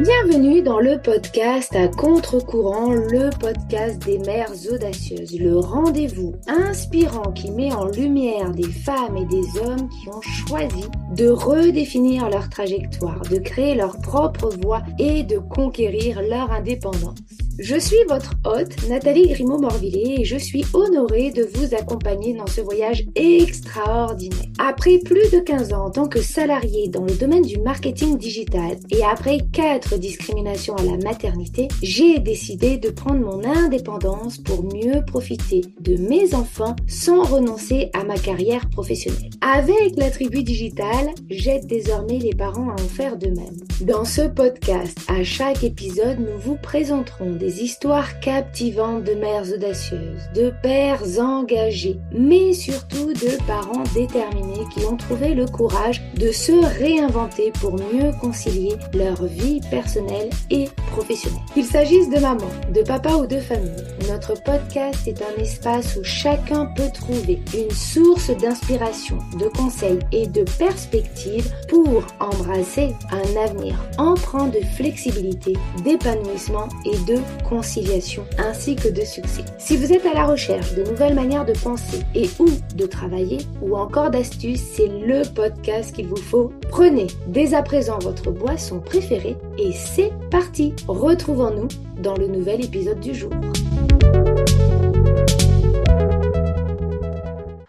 Bienvenue dans le podcast à contre-courant, le podcast des mères audacieuses, le rendez-vous inspirant qui met en lumière des femmes et des hommes qui ont choisi de redéfinir leur trajectoire, de créer leur propre voie et de conquérir leur indépendance. Je suis votre hôte, Nathalie Grimaud-Morvillet, et je suis honorée de vous accompagner dans ce voyage extraordinaire. Après plus de 15 ans en tant que salariée dans le domaine du marketing digital et après 4 discriminations à la maternité, j'ai décidé de prendre mon indépendance pour mieux profiter de mes enfants sans renoncer à ma carrière professionnelle. Avec la tribu digitale, j'aide désormais les parents à en faire de même. Dans ce podcast, à chaque épisode, nous vous présenterons des histoires captivantes de mères audacieuses, de pères engagés, mais surtout de parents déterminés qui ont trouvé le courage de se réinventer pour mieux concilier leur vie personnelle et professionnelle. Qu'il s'agisse de maman, de papa ou de famille, notre podcast est un espace où chacun peut trouver une source d'inspiration, de conseils et de perspectives pour embrasser un avenir empreint de flexibilité, d'épanouissement et de conciliation, ainsi que de succès. Si vous êtes à la recherche de nouvelles manières de penser et ou de travailler, ou encore d'astuces, c'est le podcast qu'il vous faut. Prenez dès à présent votre boisson préférée et c'est parti. Retrouvons-nous dans le nouvel épisode du jour.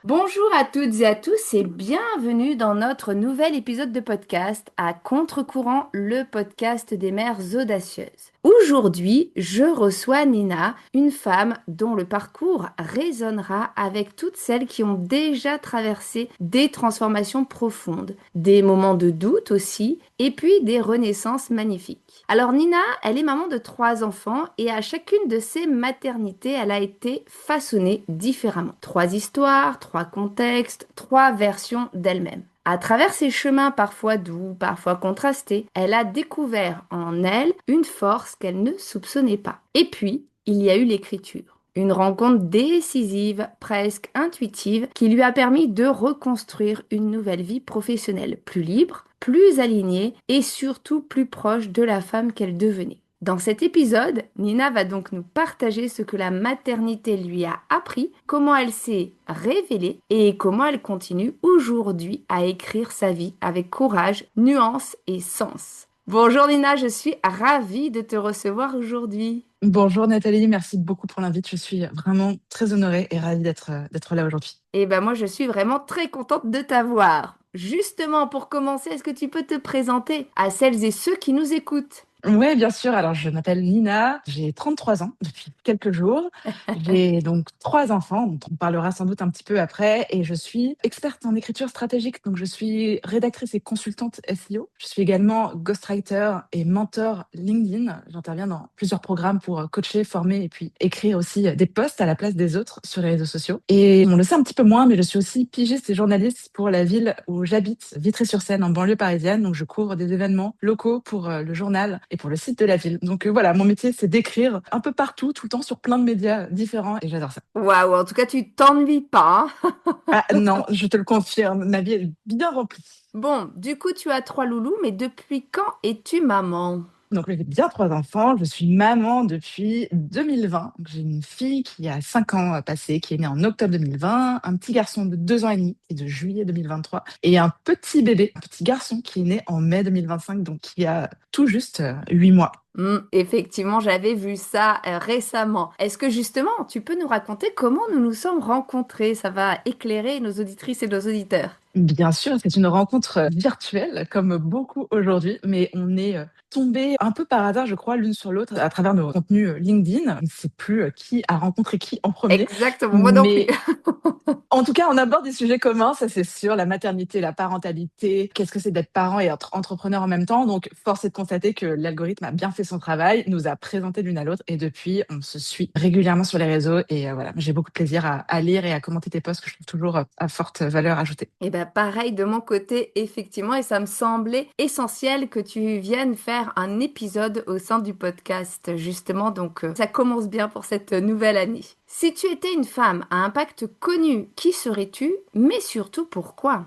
Bonjour à toutes et à tous et bienvenue dans notre nouvel épisode de podcast à contre-courant, le podcast des mères audacieuses. Aujourd'hui, je reçois Nina, une femme dont le parcours résonnera avec toutes celles qui ont déjà traversé des transformations profondes, des moments de doute aussi, et puis des renaissances magnifiques. Alors Nina, elle est maman de 3 enfants et à chacune de ces maternités, elle a été façonnée différemment. 3 histoires, 3 contextes, 3 versions d'elle-même. À travers ces chemins parfois doux, parfois contrastés, elle a découvert en elle une force qu'elle ne soupçonnait pas. Et puis, il y a eu l'écriture. Une rencontre décisive, presque intuitive, qui lui a permis de reconstruire une nouvelle vie professionnelle plus libre, plus alignée et surtout plus proche de la femme qu'elle devenait. Dans cet épisode, Nina va donc nous partager ce que la maternité lui a appris, comment elle s'est révélée et comment elle continue aujourd'hui à écrire sa vie avec courage, nuance et sens. Bonjour Nina, je suis ravie de te recevoir aujourd'hui. Bonjour Nathalie, merci beaucoup pour l'invite. Je suis vraiment très honorée et ravie d'être là aujourd'hui. Et ben moi je suis vraiment très contente de t'avoir. Justement, pour commencer, est-ce que tu peux te présenter à celles et ceux qui nous écoutent? Oui, bien sûr. Alors, je m'appelle Nina, j'ai 33 ans depuis quelques jours. J'ai donc 3 enfants, dont on parlera sans doute un petit peu après, et je suis experte en écriture stratégique. Donc, je suis rédactrice et consultante SEO. Je suis également ghostwriter et mentor LinkedIn. J'interviens dans plusieurs programmes pour coacher, former et puis écrire aussi des posts à la place des autres sur les réseaux sociaux. Et on le sait un petit peu moins, mais je suis aussi pigiste et journaliste pour la ville où j'habite, Vitry-sur-Seine, en banlieue parisienne. Donc, je couvre des événements locaux pour le journal et pour le site de la ville. Donc voilà, mon métier, c'est d'écrire un peu partout, tout le temps, sur plein de médias différents et j'adore ça. Waouh, en tout cas, tu t'ennuies pas, hein. Ah non, je te le confirme, ma vie est bien remplie. Bon, du coup, tu as 3 loulous, mais depuis quand es-tu maman? Donc j'ai bien 3 enfants, je suis maman depuis 2020. Donc, j'ai une fille qui a 5 ans passé, qui est née en octobre 2020, un petit garçon de 2 ans et demi, qui est de juillet 2023, et un petit bébé, un petit garçon qui est né en mai 2025, donc qui a tout juste 8 mois. Effectivement, j'avais vu ça récemment. Est-ce que justement, tu peux nous raconter comment nous nous sommes rencontrés? Ça va éclairer nos auditrices et nos auditeurs. Bien sûr, c'est une rencontre virtuelle, comme beaucoup aujourd'hui, mais on est tombés un peu par hasard, je crois, l'une sur l'autre à travers nos contenus LinkedIn. Je ne sais plus qui a rencontré qui en premier, Exactement, moi non plus. mais en tout cas, on aborde des sujets communs, ça c'est sûr, la maternité, la parentalité, qu'est-ce que c'est d'être parent et être entrepreneur en même temps. Donc, force est de constater que l'algorithme a bien fait son travail, nous a présenté l'une à l'autre et depuis, on se suit régulièrement sur les réseaux et voilà, j'ai beaucoup de plaisir à lire et à commenter tes posts que je trouve toujours à forte valeur ajoutée. Et ben pareil de mon côté, effectivement, et ça me semblait essentiel que tu viennes faire un épisode au sein du podcast, justement, donc ça commence bien pour cette nouvelle année. Si tu étais une femme à impact connu, qui serais-tu? Mais surtout, pourquoi?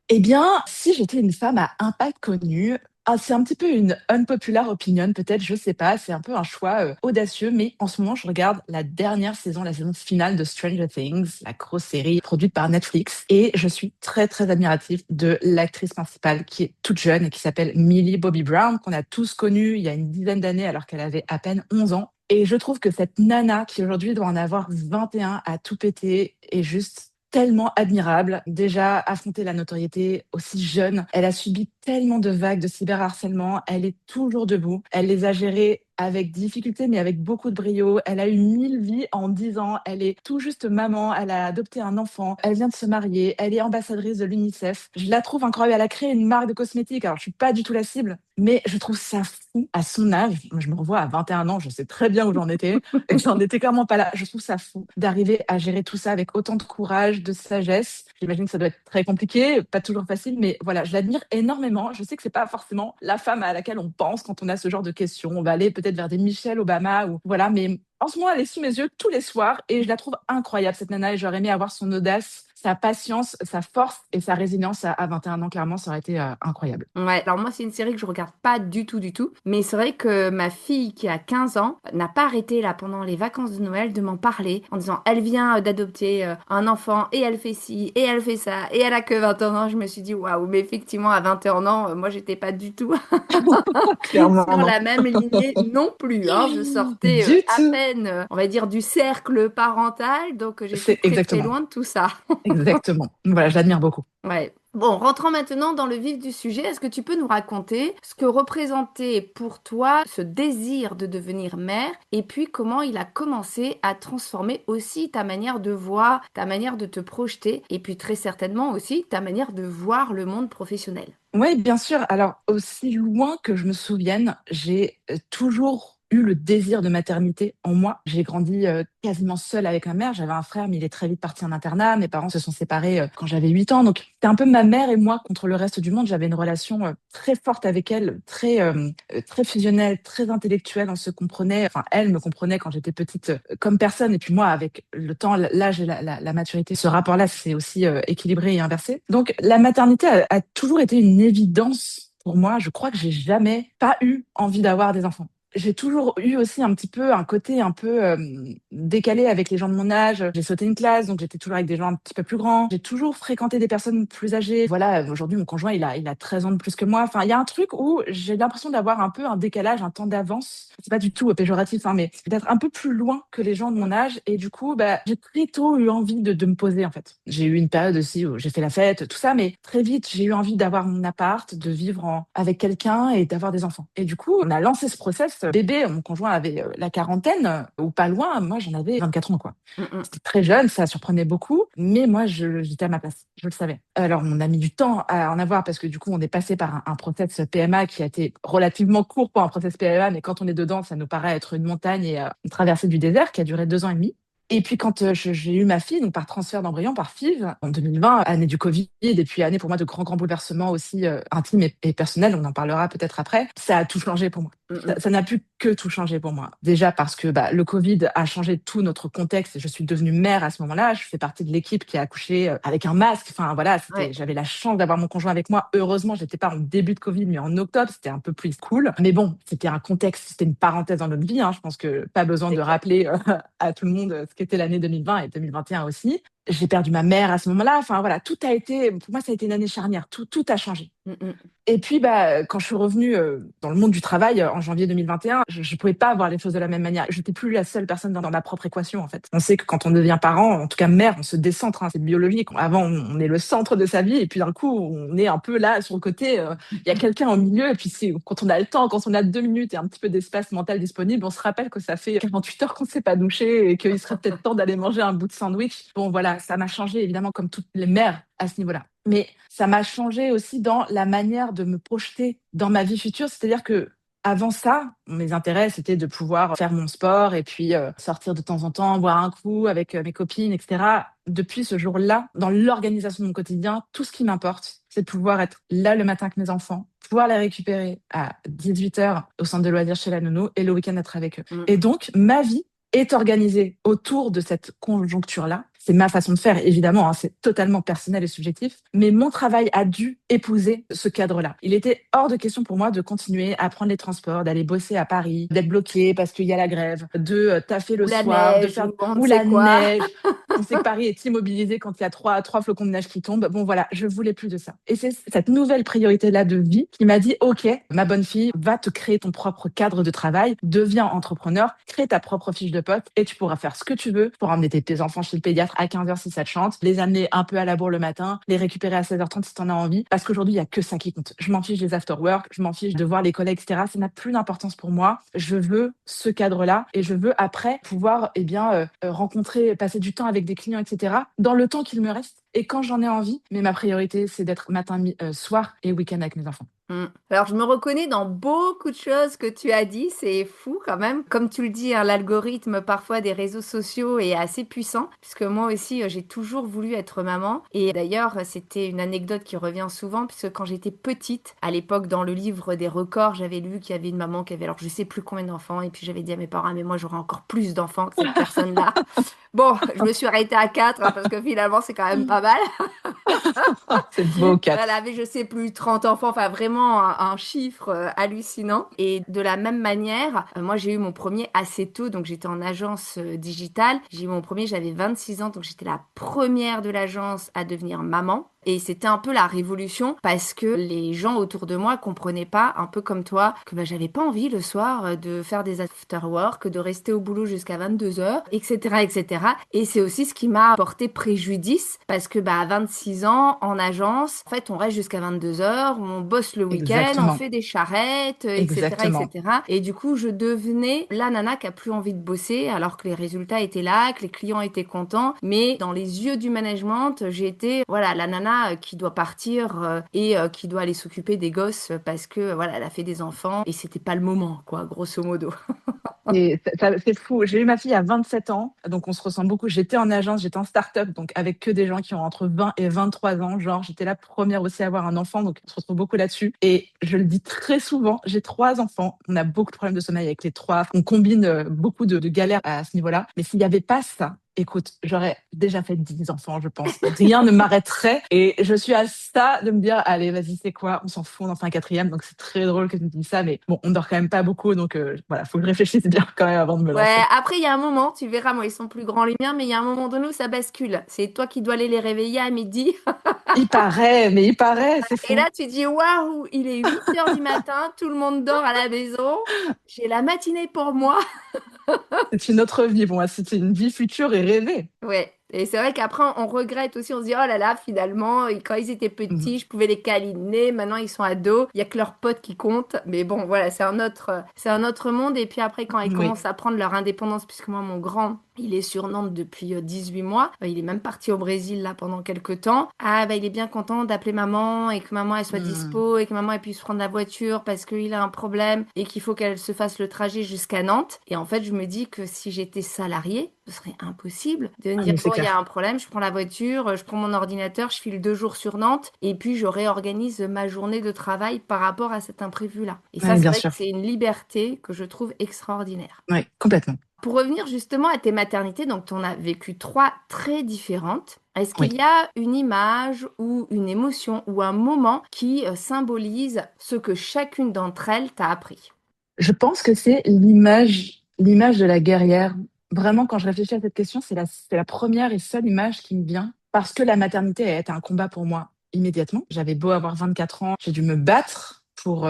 Eh bien, si j'étais une femme à impact connu, C'est un petit peu une unpopular opinion, peut-être, je sais pas. C'est un peu un choix audacieux, mais en ce moment, je regarde la dernière saison, la saison finale de Stranger Things, la grosse série produite par Netflix, et je suis très très admirative de l'actrice principale qui est toute jeune et qui s'appelle Millie Bobby Brown, qu'on a tous connue il y a une dizaine d'années alors qu'elle avait à peine 11 ans. Et je trouve que cette nana, qui aujourd'hui doit en avoir 21 à tout péter, est juste tellement admirable. Déjà, affronter la notoriété aussi jeune. Elle a subi tellement de vagues de cyberharcèlement. Elle est toujours debout. Elle les a gérées avec difficulté, mais avec beaucoup de brio. Elle a eu 1000 vies en 10 ans. Elle est tout juste maman. Elle a adopté un enfant. Elle vient de se marier. Elle est ambassadrice de l'UNICEF. Je la trouve incroyable. Elle a créé une marque de cosmétiques. Alors, je suis pas du tout la cible, mais je trouve ça fou à son âge. Moi, je me revois à 21 ans. Je sais très bien où j'en étais. Et j'en étais clairement pas là. Je trouve ça fou d'arriver à gérer tout ça avec autant de courage, de sagesse. J'imagine que ça doit être très compliqué, pas toujours facile, mais voilà, je l'admire énormément. Je sais que c'est pas forcément la femme à laquelle on pense quand on a ce genre de questions. On va aller peut-être vers des Michelle Obama ou voilà, mais en ce moment, elle est sous mes yeux tous les soirs et je la trouve incroyable, cette nana, et j'aurais aimé avoir son audace, sa patience, sa force et sa résilience à 21 ans, clairement, ça aurait été incroyable. Ouais, alors moi, c'est une série que je regarde pas du tout. Mais c'est vrai que ma fille, qui a 15 ans, n'a pas arrêté, là, pendant les vacances de Noël, de m'en parler en disant, elle vient d'adopter un enfant et elle fait ci et elle fait ça et elle a que 21 ans. Je me suis dit, waouh, mais effectivement, à 21 ans, moi, j'étais pas du tout Clairement, sur non. la même lignée non plus, hein. Je sortais Du à tout. peine, on va dire, du cercle parental. Donc, j'étais C'est très, très exactement. loin de tout ça. Exactement. Voilà, je l'admire beaucoup. Ouais. Bon, rentrons maintenant dans le vif du sujet. Est-ce que tu peux nous raconter ce que représentait pour toi ce désir de devenir mère et puis comment il a commencé à transformer aussi ta manière de voir, ta manière de te projeter et puis très certainement aussi ta manière de voir le monde professionnel? Oui, bien sûr. Alors, aussi loin que je me souvienne, j'ai toujours eu le désir de maternité en moi. J'ai grandi quasiment seule avec ma mère. J'avais un frère, mais il est très vite parti en internat. Mes parents se sont séparés quand j'avais 8 ans. Donc, c'était un peu ma mère et moi contre le reste du monde. J'avais une relation très forte avec elle, très fusionnelle, très intellectuelle. On se comprenait. Enfin, elle me comprenait quand j'étais petite comme personne. Et puis moi, avec le temps, l'âge et la maturité, ce rapport-là s'est aussi équilibré et inversé. Donc, la maternité a toujours été une évidence pour moi. Je crois que j'ai jamais pas eu envie d'avoir des enfants. J'ai toujours eu aussi un petit peu un côté un peu décalé avec les gens de mon âge. J'ai sauté une classe, donc j'étais toujours avec des gens un petit peu plus grands. J'ai toujours fréquenté des personnes plus âgées. Voilà, aujourd'hui, mon conjoint, il a 13 ans de plus que moi. Enfin, il y a un truc où j'ai l'impression d'avoir un peu un décalage, un temps d'avance. C'est pas du tout péjoratif, hein, mais d'être un peu plus loin que les gens de mon âge. Et du coup, bah, j'ai très tôt eu envie de me poser, en fait. J'ai eu une période aussi où j'ai fait la fête, tout ça, mais très vite, j'ai eu envie d'avoir mon appart, de vivre avec quelqu'un et d'avoir des enfants. Et du coup, on a lancé ce process. Bébé, mon conjoint avait la quarantaine, ou pas loin. Moi, j'en avais 24 ans, quoi. Mm, mm. C'était très jeune, ça surprenait beaucoup, mais moi, j'étais à ma place. Je le savais. Alors, on a mis du temps à en avoir parce que du coup, on est passé par un process PMA qui a été relativement court pour un process PMA, mais quand on est dedans, ça nous paraît être une montagne et une traversée du désert qui a duré 2 ans et demi. Et puis quand j'ai eu ma fille, donc par transfert d'embryon, par FIV, en 2020, année du Covid, et puis année pour moi de grands bouleversements aussi intimes et personnels, on en parlera peut-être après, ça a tout changé pour moi. Mm, mm. Ça n'a pu que tout changer pour moi. Déjà parce que bah, le Covid a changé tout notre contexte. Je suis devenue mère à ce moment-là. Je fais partie de l'équipe qui a accouché avec un masque. Enfin voilà, Ouais. j'avais la chance d'avoir mon conjoint avec moi. Heureusement, j'étais pas en début de Covid, mais en octobre, c'était un peu plus cool. Mais bon, c'était un contexte, c'était une parenthèse dans notre vie, hein. Je pense que pas besoin C'est de clair. rappeler à tout le monde ce qu'était l'année 2020 et 2021 aussi. J'ai perdu ma mère à ce moment-là. Enfin voilà, tout a été, pour moi, ça a été une année charnière. Tout a changé. Mm, mm. Et puis, bah, quand je suis revenue dans le monde du travail en janvier 2021, je ne pouvais pas voir les choses de la même manière. Je n'étais plus la seule personne dans ma propre équation, en fait. On sait que quand on devient parent, en tout cas mère, on se décentre, hein, c'est biologique. Avant, on est le centre de sa vie, et puis d'un coup, on est un peu là sur le côté. Il y a quelqu'un au milieu, et puis quand on a le temps, quand on a 2 minutes et un petit peu d'espace mental disponible, on se rappelle que ça fait 48 heures qu'on ne s'est pas douché et qu'il serait peut-être temps d'aller manger un bout de sandwich. Bon, voilà, ça m'a changé, évidemment, comme toutes les mères à ce niveau-là. Mais ça m'a changé aussi dans la manière de me projeter dans ma vie future. C'est-à-dire que avant ça, mes intérêts, c'était de pouvoir faire mon sport et puis sortir de temps en temps, boire un coup avec mes copines, etc. Depuis ce jour-là, dans l'organisation de mon quotidien, tout ce qui m'importe, c'est de pouvoir être là le matin avec mes enfants, pouvoir les récupérer à 18 heures au centre de loisirs chez la nounou et le week-end être avec eux. Mm, Et mm. donc, ma vie est organisée autour de cette conjoncture-là. c'est ma façon de faire, évidemment, hein, c'est totalement personnel et subjectif, mais mon travail a dû épouser ce cadre-là. Il était hors de question pour moi de continuer à prendre les transports, d'aller bosser à Paris, d'être bloqué parce qu'il y a la grève, de taffer le Ou la soir, de neige, faire ou on ne ou sait la quoi. neige. On sait que Paris est immobilisé quand il y a trois flocons de neige qui tombent. Bon, voilà, je voulais plus de ça. Et c'est cette nouvelle priorité-là de vie qui m'a dit, OK, ma bonne fille, va te créer ton propre cadre de travail, deviens entrepreneur, crée ta propre fiche de poste et tu pourras faire ce que tu veux pour emmener tes enfants chez le pédiatre à 15h si ça te chante, les amener un peu à la bourre le matin, les récupérer à 16h30 si tu en as envie. Parce qu'aujourd'hui, il y a que ça qui compte. Je m'en fiche des after-work, je m'en fiche de voir les collègues, etc. Ça n'a plus d'importance pour moi. Je veux ce cadre-là et je veux après pouvoir rencontrer, passer du temps avec des clients, etc. dans le temps qu'il me reste et quand j'en ai envie. Mais ma priorité, c'est d'être matin, soir et week-end avec mes enfants. Alors, je me reconnais dans beaucoup de choses que tu as dit, c'est fou quand même. Comme tu le dis, hein, l'algorithme parfois des réseaux sociaux est assez puissant, puisque moi aussi, j'ai toujours voulu être maman. Et d'ailleurs, c'était une anecdote qui revient souvent, puisque quand j'étais petite, à l'époque, dans le livre des records, j'avais lu qu'il y avait une maman qui avait, alors je sais plus combien d'enfants, et puis j'avais dit à mes parents, ah, mais moi j'aurais encore plus d'enfants que cette personne-là. Bon, je me suis arrêtée à 4, hein, parce que finalement, c'est quand même pas mal. C'est beau, 4. Elle avait, je sais plus, 30 enfants, enfin vraiment un chiffre hallucinant. Et de la même manière, moi j'ai eu mon premier assez tôt, donc j'étais en agence digitale. J'ai eu mon premier, j'avais 26 ans, donc j'étais la première de l'agence à devenir maman. Et c'était un peu la révolution parce que les gens autour de moi comprenaient pas, un peu comme toi, que j'avais pas envie le soir de faire des after-work, de rester au boulot jusqu'à 22h, etc., etc. Et c'est aussi ce qui m'a porté préjudice parce que à 26 ans, en agence, en fait, on reste jusqu'à 22h, on bosse le week-end, on Exactement. fait des charrettes, etc., Exactement. etc. Et du coup, je devenais la nana qui a plus envie de bosser alors que les résultats étaient là, que les clients étaient contents. Mais dans les yeux du management, j'étais, voilà, la nana qui doit partir et qui doit aller s'occuper des gosses parce que voilà, elle a fait des enfants et c'était pas le moment, quoi, grosso modo. Et c'est fou. J'ai eu ma fille à 27 ans, donc on se ressemble beaucoup. J'étais en agence, j'étais en start-up, donc avec que des gens qui ont entre 20 et 23 ans. Genre, j'étais la première aussi à avoir un enfant, donc on se retrouve beaucoup là-dessus. Et je le dis très souvent, j'ai 3 enfants. On a beaucoup de problèmes de sommeil avec les 3. On combine beaucoup de galères à ce niveau-là. Mais s'il n'y avait pas ça, écoute, j'aurais déjà fait 10 enfants, je pense. Rien ne m'arrêterait. Et je suis à ça de me dire, allez, vas-y, c'est quoi? On s'en fout, on en fait un 4e. Donc c'est très drôle que tu me dises ça. Mais bon, on dort quand même pas beaucoup. Donc voilà, faut que je réfléchisse bien quand même avant de me Ouais, lancer. après, il y a un moment, tu verras, moi, ils sont plus grands les miens, mais il y a un moment donné où ça bascule. C'est toi qui dois aller les réveiller à midi. Il paraît, c'est Et fou. là, tu dis, waouh, il est 8h du matin, tout le monde dort à la maison. J'ai la matinée pour moi. C'est une autre vie. Bon, c'est une vie future et rêvée. Ouais. Et c'est vrai qu'après, on regrette aussi, on se dit, oh là là, finalement, quand ils étaient petits, je pouvais les câliner, maintenant ils sont ados, il y a que leurs potes qui comptent. Mais bon, voilà, c'est un autre monde. Et puis après, quand ils Oui. commencent à prendre leur indépendance, puisque moi, mon grand, il est sur Nantes depuis 18 mois, il est même parti au Brésil là pendant quelques temps. Ah, il est bien content d'appeler maman et que maman, elle soit Hmm. dispo et que maman, elle puisse prendre la voiture parce qu'il a un problème et qu'il faut qu'elle se fasse le trajet jusqu'à Nantes. Et en fait, je me dis que si j'étais salariée, ce serait impossible de me Ah, dire, mais bon, c'est il y a clair. un problème, je prends la voiture, je prends mon ordinateur, je file 2 jours sur Nantes et puis je réorganise ma journée de travail par rapport à cet imprévu-là. Et ça, Oui, c'est bien vrai que sûr. c'est une liberté que je trouve extraordinaire. Oui, complètement. Pour revenir justement à tes maternités, donc tu en as vécu 3 très différentes. Est-ce Oui. qu'il y a une image ou une émotion ou un moment qui symbolise ce que chacune d'entre elles t'a appris? Je pense que c'est l'image de la guerrière. Vraiment, quand je réfléchis à cette question, c'est la première et seule image qui me vient. Parce que la maternité a été un combat pour moi immédiatement. J'avais beau avoir 24 ans, j'ai dû me battre pour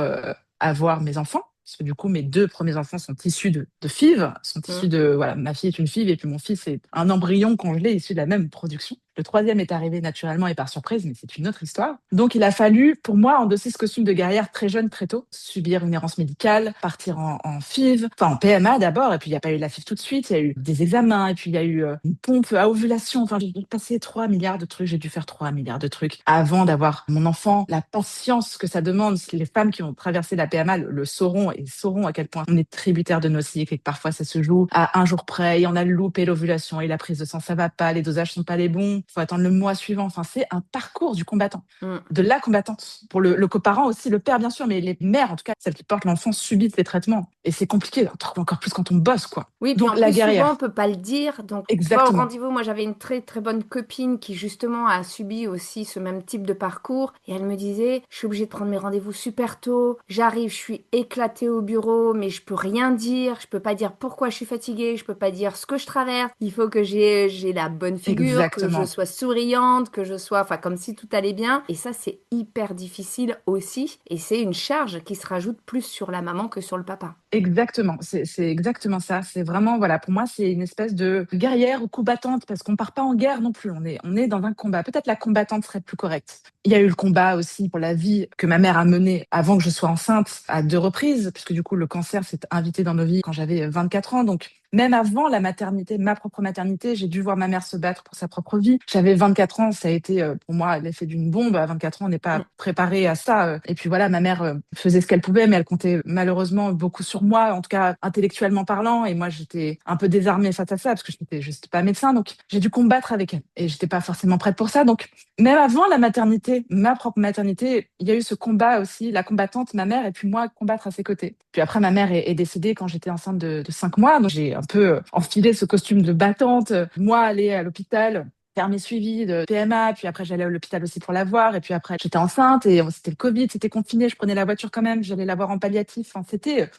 avoir mes enfants. Parce que du coup, mes 2 premiers enfants sont issus de FIV, sont issus Mm. de, voilà, ma fille est une FIV et puis mon fils est un embryon congelé issu de la même production. Le 3e est arrivé naturellement et par surprise, mais c'est une autre histoire. Donc, il a fallu, pour moi, endosser ce costume de guerrière très jeune, très tôt, subir une errance médicale, partir en FIV, enfin en PMA d'abord, et puis il n'y a pas eu la FIV tout de suite, il y a eu des examens, et puis il y a eu une pompe à ovulation, enfin j'ai dû passer 3 milliards de trucs, j'ai dû faire 3 milliards de trucs avant d'avoir mon enfant. La patience que ça demande, les femmes qui ont traversé la PMA le sauront et sauront à quel point on est tributaire de nos cycles et que parfois ça se joue à un jour près, et on a loupé l'ovulation et la prise de sang, ça va pas, les dosages sont pas les bons. faut attendre le mois suivant. Enfin, c'est un parcours du combattant, Mm. de la combattante. Pour le coparent aussi, le père bien sûr, mais les mères, en tout cas, celles qui portent l'enfant, subissent les traitements. Et c'est compliqué, encore plus quand on bosse, quoi. Oui, puis Donc en la plus, souvent, on guerrière, peut pas le dire. Donc, tu vois, au exactement. rendez-vous, moi, j'avais une très, très bonne copine qui, justement, a subi aussi ce même type de parcours. Et elle me disait, je suis obligée de prendre mes rendez-vous super tôt. J'arrive, je suis éclatée au bureau, mais je peux rien dire. Je peux pas dire pourquoi je suis fatiguée. Je peux pas dire ce que je traverse. Il faut que j'ai la bonne figure, que je Exactement. sois souriante, que je sois, enfin, comme si tout allait bien. Et ça, c'est hyper difficile aussi. Et c'est une charge qui se rajoute plus sur la maman que sur le papa. Exactement, c'est exactement ça. C'est vraiment, voilà, pour moi, c'est une espèce de guerrière ou combattante, parce qu'on part pas en guerre non plus. On est dans un combat. Peut-être la combattante serait plus correcte. Il y a eu le combat aussi pour la vie que ma mère a mené avant que je sois enceinte à 2 reprises, puisque du coup, le cancer s'est invité dans nos vies quand j'avais 24 ans. Donc, même avant la maternité, ma propre maternité, j'ai dû voir ma mère se battre pour sa propre vie. J'avais 24 ans, ça a été pour moi l'effet d'une bombe. À 24 ans, on n'est pas préparé à ça. Et puis voilà, ma mère faisait ce qu'elle pouvait, mais elle comptait malheureusement beaucoup sur moi, en tout cas intellectuellement parlant. Et moi, j'étais un peu désarmée face à ça parce que je n'étais juste pas médecin. Donc, j'ai dû combattre avec elle et j'étais pas forcément prête pour ça. Donc, même avant la maternité, ma propre maternité, il y a eu ce combat aussi, la combattante, ma mère, et puis moi, combattre à ses côtés. Puis après, ma mère est décédée quand j'étais enceinte de 5 mois. Donc, j'ai un peu enfilé ce costume de battante. Moi, aller à l'hôpital, faire mes suivis de PMA, puis après j'allais à l'hôpital aussi pour la voir, et puis après j'étais enceinte, et c'était le Covid, c'était confiné, je prenais la voiture quand même, j'allais la voir en palliatif. Enfin, c'était,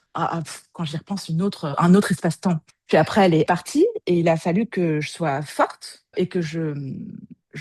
quand j'y repense, un autre espace-temps. Puis après, elle est partie, et il a fallu que je sois forte et que je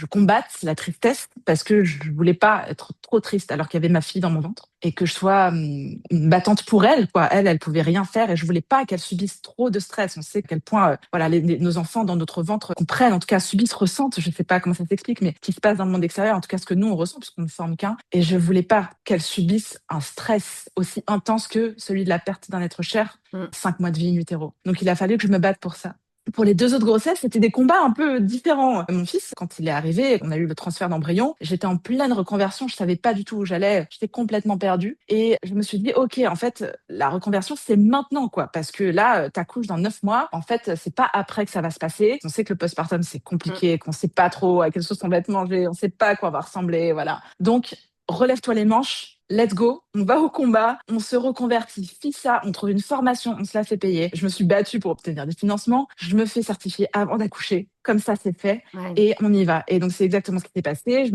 combatte la tristesse, parce que je voulais pas être trop triste alors qu'il y avait ma fille dans mon ventre, et que je sois une battante pour elle, quoi. Elle pouvait rien faire, et je voulais pas qu'elle subisse trop de stress. On sait à quel point, voilà, nos enfants dans notre ventre comprennent, en tout cas subissent, ressentent, je sais pas comment ça s'explique, mais ce qui se passe dans le monde extérieur, en tout cas ce que nous on ressent, puisqu'on ne forme qu'un. Et je voulais pas qu'elle subisse un stress aussi intense que celui de la perte d'un être cher, 5 mois de vie in utero. Donc il a fallu que je me batte pour ça. Pour les 2 autres grossesses, c'était des combats un peu différents. Mon fils, quand il est arrivé, on a eu le transfert d'embryon. J'étais en pleine reconversion, je savais pas du tout où j'allais, j'étais complètement perdue. Et je me suis dit, ok, en fait, la reconversion, c'est maintenant, quoi. Parce que là, t'accouches dans 9 mois. En fait, c'est pas après que ça va se passer. On sait que le postpartum, c'est compliqué, qu'on sait pas trop à quelle sauce on va être mangé, on sait pas à quoi on va ressembler, voilà. Donc, relève-toi les manches. Let's go, on va au combat, on se reconvertit, FISA, on trouve une formation, on se la fait payer. Je me suis battue pour obtenir des financements, je me fais certifier avant d'accoucher, comme ça c'est fait, Ouais. et on y va. Et donc c'est exactement ce qui s'est passé.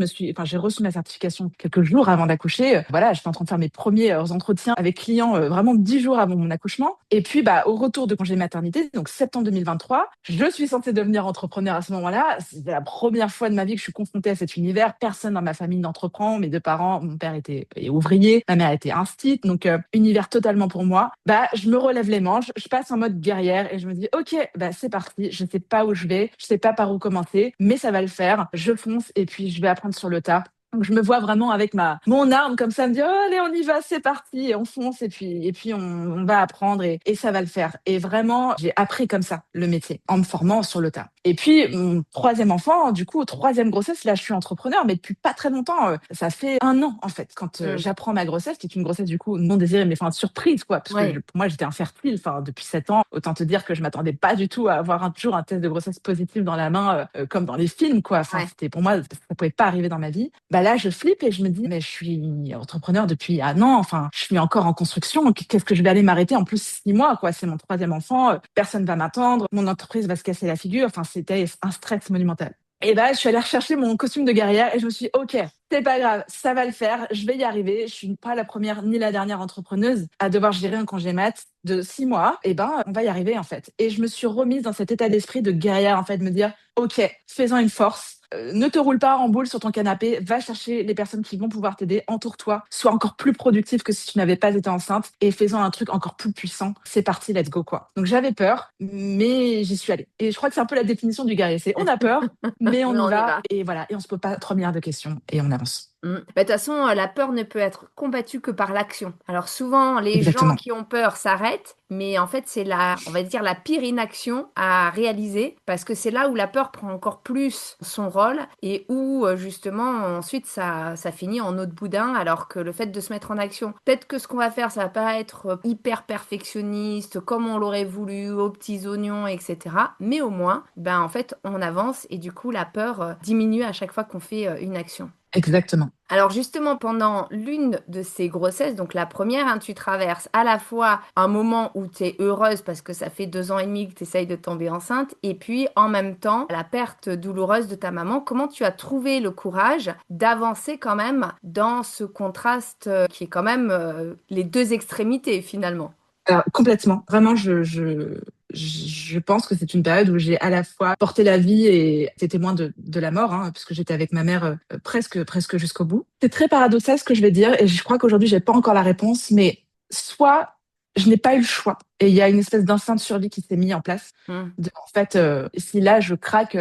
J'ai reçu ma certification quelques jours avant d'accoucher. Voilà, j'étais en train de faire mes premiers entretiens avec clients vraiment 10 jours avant mon accouchement. Et puis au retour de congé maternité, donc septembre 2023, je suis censée devenir entrepreneur à ce moment-là. C'est la première fois de ma vie que je suis confrontée à cet univers. Personne dans ma famille n'entreprend. Mes 2 parents, mon père est ouvrier, ma mère était instite, donc univers totalement pour moi. Je me relève les manches, je passe en mode guerrière et je me dis ok, c'est parti. Je sais pas où je vais, je sais pas par où commencer, mais ça va le faire. Je fonce et puis je vais apprendre sur le tas. Donc je me vois vraiment avec mon arme comme ça, me dire oh, allez on y va, c'est parti, et on fonce et puis on va apprendre et ça va le faire. Et vraiment j'ai appris comme ça le métier en me formant sur le tas. Et puis mon 3e enfant, du coup 3e grossesse, là je suis entrepreneur, mais depuis pas très longtemps. Ça fait 1 an en fait quand j'apprends ma grossesse, qui est une grossesse du coup non désirée, mais enfin surprise quoi, parce que pour moi j'étais infertile, enfin depuis 7 ans. Autant te dire que je m'attendais pas du tout à avoir un jour un test de grossesse positif dans la main, comme dans les films quoi. Enfin c'était pour moi, ça pouvait pas arriver dans ma vie. Là, je flippe et je me dis, mais je suis entrepreneur depuis un an, enfin, je suis encore en construction, qu'est-ce que je vais aller m'arrêter en plus 6 mois, quoi, c'est mon 3e enfant, personne va m'attendre, mon entreprise va se casser la figure, enfin, c'était un stress monumental. Et je suis allée rechercher mon costume de guerrière et je me suis dit, ok, c'est pas grave, ça va le faire, je vais y arriver. Je suis pas la première ni la dernière entrepreneuse à devoir gérer un congé mat de 6 mois. On va y arriver en fait. Et je me suis remise dans cet état d'esprit de guerrière en fait, de me dire, ok, fais-en une force. Ne te roule pas en boule sur ton canapé, va chercher les personnes qui vont pouvoir t'aider, entoure-toi, sois encore plus productif que si tu n'avais pas été enceinte et fais-en un truc encore plus puissant. C'est parti, let's go quoi. Donc j'avais peur, mais j'y suis allée. Et je crois que c'est un peu la définition du guerrier, c'est on a peur, mais on y va. Et voilà, et on se pose pas 3 milliards de questions et on avance. Bah, de toute façon, la peur ne peut être combattue que par l'action. Alors souvent, les gens Exactement. qui ont peur s'arrêtent, mais en fait, c'est on va dire, la pire inaction à réaliser, parce que c'est là où la peur prend encore plus son rôle et où justement, ensuite, ça finit en eau de boudin, alors que le fait de se mettre en action, peut-être que ce qu'on va faire, ça va pas être hyper perfectionniste, comme on l'aurait voulu, aux petits oignons, etc. Mais au moins, ben en fait, on avance et du coup, la peur diminue à chaque fois qu'on fait une action. Exactement. Alors justement, pendant l'une de ces grossesses, donc la première, hein, tu traverses à la fois un moment où tu es heureuse parce que ça fait 2 ans et demi que tu essayes de tomber enceinte, et puis en même temps, la perte douloureuse de ta maman. Comment tu as trouvé le courage d'avancer quand même dans ce contraste qui est quand même les deux extrémités finalement? Alors, complètement. Vraiment, je pense que c'est une période où j'ai à la fois porté la vie et été témoin de la mort, hein, puisque j'étais avec ma mère presque jusqu'au bout. C'est très paradoxal ce que je vais dire, et je crois qu'aujourd'hui, j'ai pas encore la réponse, mais soit je n'ai pas eu le choix, et il y a une espèce d'instinct de survie qui s'est mis en place. Hmm, En fait, si là, je craque,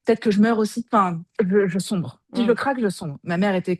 peut-être que je meurs aussi. Enfin, je sombre. Si je hmm, craque, je sombre. Ma mère était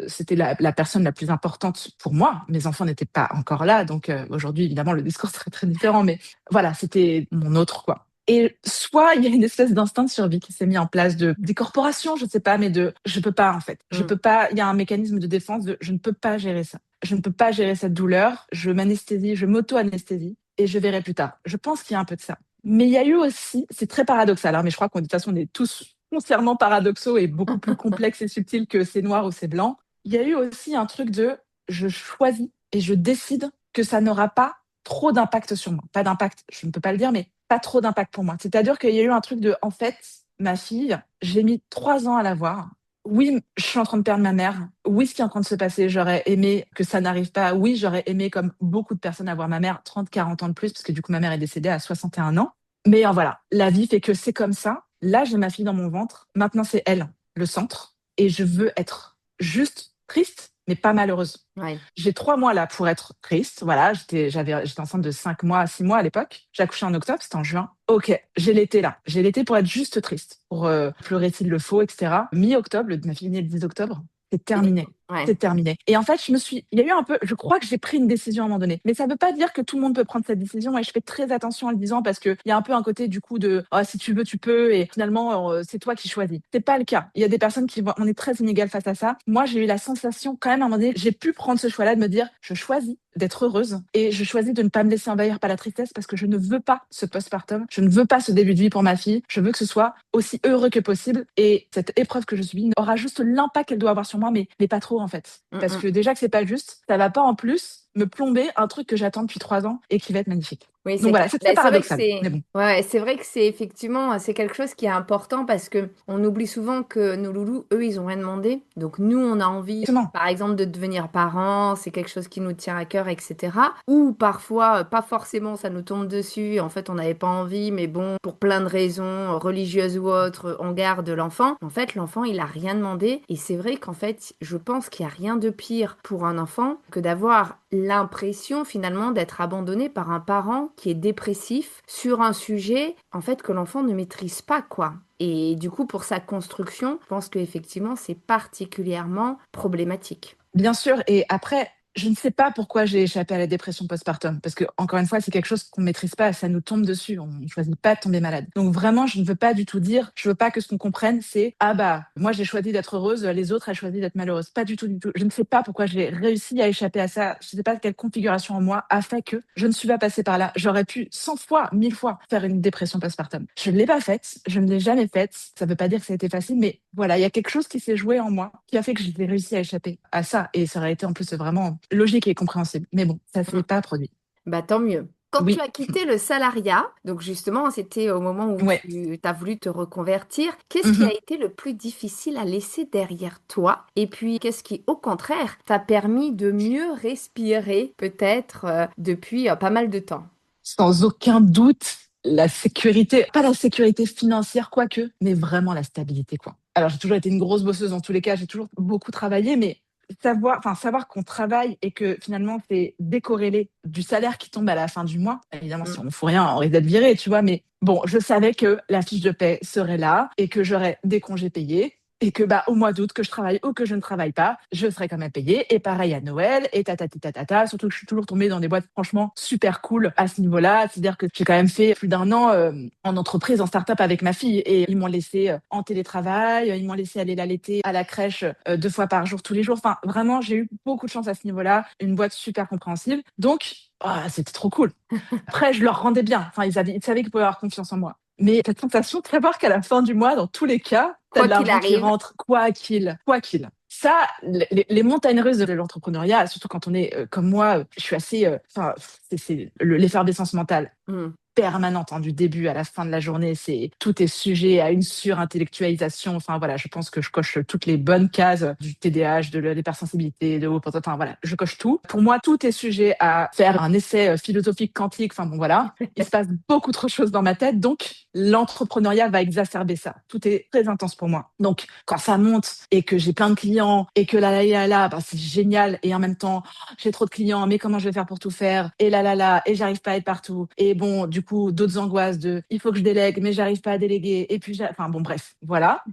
c'était la personne la plus importante pour moi. Mes enfants n'étaient pas encore là, donc aujourd'hui, évidemment, le discours serait très différent. Mais voilà, c'était mon autre, quoi. Et soit il y a une espèce d'instinct de survie qui s'est mis en place des corporations, je sais pas, mais je peux pas, en fait. Je hmm. peux pas, il y a un mécanisme de défense je ne peux pas gérer ça. Je ne peux pas gérer cette douleur. Je m'anesthésie, je m'auto-anesthésie et je verrai plus tard. Je pense qu'il y a un peu de ça. Mais il y a eu aussi, c'est très paradoxal, hein, mais je crois qu'on de toute façon on est tous foncièrement paradoxaux et beaucoup plus complexes et subtils que c'est noir ou c'est blanc. Il y a eu aussi un truc de je choisis et je décide que ça n'aura pas trop d'impact sur moi. Pas d'impact, je ne peux pas le dire, mais pas trop d'impact pour moi. C'est-à-dire qu'il y a eu un truc de, en fait, ma fille, j'ai mis 3 ans à la voir. Oui, je suis en train de perdre ma mère. Oui, ce qui est en train de se passer, j'aurais aimé que ça n'arrive pas. Oui, j'aurais aimé, comme beaucoup de personnes, avoir ma mère 30, 40 ans de plus, parce que du coup, ma mère est décédée à 61 ans. Mais voilà, la vie fait que c'est comme ça. Là, j'ai ma fille dans mon ventre. Maintenant, c'est elle, le centre. Et je veux être juste triste, mais pas malheureuse. Ouais. J'ai 3 mois là pour être triste. Voilà, j'étais enceinte de 5 mois à 6 mois à l'époque. J'ai accouché en octobre, c'était en juin. Ok, j'ai l'été là. J'ai l'été pour être juste triste, pour pleurer s'il le faut, etc. Mi-octobre, ma fille est née le 10 octobre, c'est terminé. Ouais. C'est terminé. Et en fait, il y a eu un peu, je crois que j'ai pris une décision à un moment donné. Mais ça veut pas dire que tout le monde peut prendre cette décision, et je fais très attention en le disant parce que il y a un peu un côté du coup de, oh, si tu veux, tu peux, et finalement, c'est toi qui choisis. C'est pas le cas. Il y a des personnes on est très inégales face à ça. Moi, j'ai eu la sensation quand même à un moment donné, j'ai pu prendre ce choix-là de me dire, je choisis d'être heureuse et je choisis de ne pas me laisser envahir par la tristesse parce que je ne veux pas ce postpartum. Je ne veux pas ce début de vie pour ma fille. Je veux que ce soit aussi heureux que possible, et cette épreuve que je subis aura juste l'impact qu'elle doit avoir sur moi, mais pas trop en fait. Parce que déjà que c'est pas juste, ça va pas en plus me plomber un truc que j'attends depuis 3 ans et qui va être magnifique. Oui, Donc c'est voilà, clair. c'est Bah, très c'est vrai que paradoxal, mais bon. c'est vrai que c'est effectivement, c'est quelque chose qui est important parce que on oublie souvent que nos loulous, eux, ils ont rien demandé. Donc nous, on a envie, Exactement. par exemple, de devenir parents, c'est quelque chose qui nous tient à cœur, etc. Ou parfois, pas forcément, ça nous tombe dessus. En fait, on n'avait pas envie, mais bon, pour plein de raisons, religieuses ou autres, on garde l'enfant. En fait, l'enfant, il a rien demandé. Et c'est vrai qu'en fait, je pense qu'il n'y a rien de pire pour un enfant que d'avoir l'impression finalement d'être abandonné par un parent qui est dépressif sur un sujet en fait que l'enfant ne maîtrise pas, quoi. Et du coup, pour sa construction, je pense qu'effectivement, c'est particulièrement problématique. Bien sûr, et après, je ne sais pas pourquoi j'ai échappé à la dépression postpartum, parce que encore une fois, c'est quelque chose qu'on ne maîtrise pas, ça nous tombe dessus, on ne choisit pas de tomber malade. Donc vraiment, je ne veux pas du tout dire, je veux pas que ce qu'on comprenne, c'est ah bah moi j'ai choisi d'être heureuse, les autres elles choisi d'être malheureuses. Pas du tout, du tout. Je ne sais pas pourquoi j'ai réussi à échapper à ça. Je ne sais pas quelle configuration en moi a fait que je ne suis pas passée par là. J'aurais pu 100 fois, 1000 fois faire une dépression postpartum. Je ne l'ai pas faite, je ne l'ai jamais faite. Ça ne veut pas dire que ça a été facile, mais voilà, il y a quelque chose qui s'est joué en moi qui a fait que j'ai réussi à échapper à ça, et ça aurait été en plus vraiment logique et compréhensible. Mais bon, ça s'est Mm. pas produit. Bah tant mieux. Quand tu Oui, as quitté le salariat, donc justement, c'était au moment où ouais. tu as voulu te reconvertir, qu'est-ce qui a Mhm. été le plus difficile à laisser derrière toi? Et puis, qu'est-ce qui, au contraire, t'a permis de mieux respirer, peut-être, depuis pas mal de temps? Sans aucun doute, la sécurité, pas la sécurité financière, quoique, mais vraiment la stabilité, quoi. Alors, j'ai toujours été une grosse bosseuse dans tous les cas, j'ai toujours beaucoup travaillé, mais savoir qu'on travaille et que finalement c'est décorrélé du salaire qui tombe à la fin du mois. Évidemment, si Mm. on ne fout rien, on risque d'être viré, tu vois, mais bon, je savais que la fiche de paie serait là et que j'aurais des congés payés et que au mois d'août, que je travaille ou que je ne travaille pas, je serai quand même payée. Et pareil à Noël, et ta. Surtout que je suis toujours tombée dans des boîtes franchement super cool à ce niveau-là. C'est-à-dire que j'ai quand même fait plus d'un an en entreprise, en start-up avec ma fille, et ils m'ont laissé en télétravail, ils m'ont laissé aller l'allaiter à la crèche 2 fois par jour, tous les jours. Enfin, vraiment, j'ai eu beaucoup de chance à ce niveau-là. Une boîte super compréhensive. Donc, c'était trop cool. Après, je leur rendais bien. Enfin, ils savaient qu'ils pouvaient avoir confiance en moi. Mais cette sensation de savoir qu'à la fin du mois, dans tous les cas, t'as Quoi de qu'il l'argent qui arrive. rentre, quoi qu'il. Ça, les montagnes russes de l'entrepreneuriat, surtout quand on est comme moi, je suis assez, c'est l'effervescence mentale Mm. permanente, du début à la fin de la journée. Tout est sujet à une surintellectualisation. Enfin voilà, je pense que je coche toutes les bonnes cases du TDAH, de l'hypersensibilité, de haut potentiel. Enfin voilà, je coche tout. Pour moi, tout est sujet à faire un essai philosophique quantique. Enfin bon voilà, il se passe beaucoup trop de choses dans ma tête, donc l'entrepreneuriat va exacerber ça. Tout est très intense pour moi. Donc quand ça monte et que j'ai plein de clients et que là, c'est génial, et en même temps j'ai trop de clients, mais comment je vais faire pour tout faire? Et là, et j'arrive pas à être partout. Et bon, du coup, d'autres angoisses de il faut que je délègue, mais j'arrive pas à déléguer. Et puis, enfin bon, bref, voilà.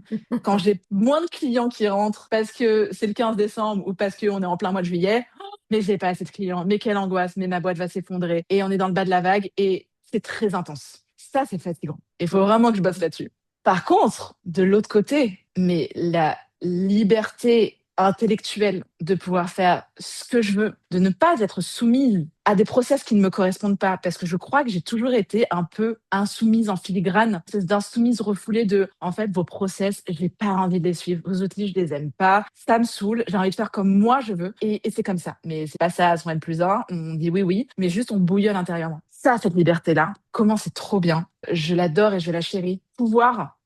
Quand j'ai moins de clients qui rentrent parce que c'est le 15 décembre ou parce qu'on est en plein mois de juillet, mais j'ai pas assez de clients, mais quelle angoisse, mais ma boîte va s'effondrer. Et on est dans le bas de la vague et c'est très intense. Ça, c'est fatigant. Il faut vraiment que je bosse là-dessus. Par contre, de l'autre côté, mais la liberté intellectuelle de pouvoir faire ce que je veux, de ne pas être soumise à des process qui ne me correspondent pas, parce que je crois que j'ai toujours été un peu insoumise en filigrane, c'est d'insoumise refoulée de, en fait, vos process, j'ai pas envie de les suivre, vos outils, je les aime pas, ça me saoule, j'ai envie de faire comme moi je veux, et c'est comme ça. Mais c'est pas ça à son N+1, on dit oui, mais juste on bouillonne intérieurement. Ça, cette liberté-là, comment c'est trop bien. Je l'adore et je la chéris. Pouvoir,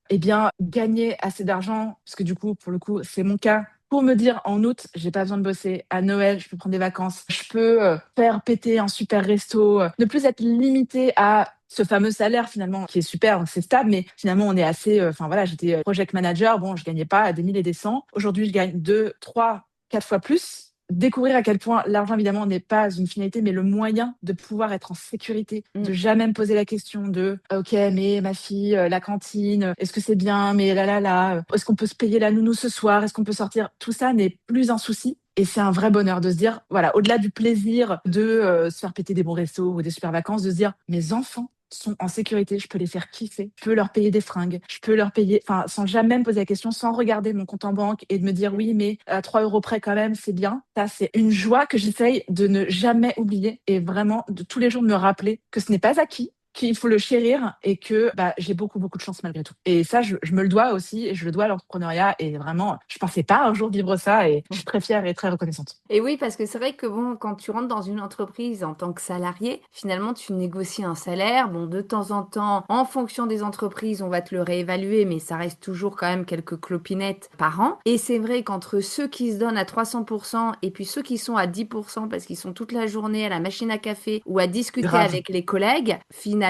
gagner assez d'argent, parce que du coup, pour le coup, c'est mon cas, pour me dire en août, j'ai pas besoin de bosser. À Noël, je peux prendre des vacances. Je peux faire péter un super resto. Ne plus être limité à ce fameux salaire finalement qui est super, c'est stable, mais finalement on est assez. Enfin voilà, j'étais project manager. Bon, je gagnais pas à des milliers et des cents. Aujourd'hui, je gagne 2, 3, 4 fois plus. Découvrir à quel point l'argent, évidemment, n'est pas une finalité, mais le moyen de pouvoir être en sécurité, de Mm. jamais me poser la question de OK, mais ma fille, la cantine, est-ce que c'est bien, mais est-ce qu'on peut se payer la nounou ce soir, est-ce qu'on peut sortir? Tout ça n'est plus un souci. Et c'est un vrai bonheur de se dire, voilà, au-delà du plaisir de se faire péter des bons restos ou des super vacances, de se dire, mes enfants sont en sécurité, je peux les faire kiffer, je peux leur payer des fringues, je peux leur payer, enfin, sans jamais me poser la question, sans regarder mon compte en banque et de me dire oui, mais à 3 euros près quand même, c'est bien. Ça, c'est une joie que j'essaye de ne jamais oublier et vraiment de tous les jours de me rappeler que ce n'est pas acquis, qu'il faut le chérir et que j'ai beaucoup, beaucoup de chance malgré tout. Et ça, je me le dois aussi et je le dois à l'entrepreneuriat. Et vraiment, je pensais pas un jour vivre ça et je suis très fière et très reconnaissante. Et oui, parce que c'est vrai que bon, quand tu rentres dans une entreprise en tant que salarié, finalement, tu négocies un salaire. Bon, de temps en temps, en fonction des entreprises, on va te le réévaluer, mais ça reste toujours quand même quelques clopinettes par an. Et c'est vrai qu'entre ceux qui se donnent à 300% et puis ceux qui sont à 10% parce qu'ils sont toute la journée à la machine à café ou à discuter Grave. avec les collègues, finalement,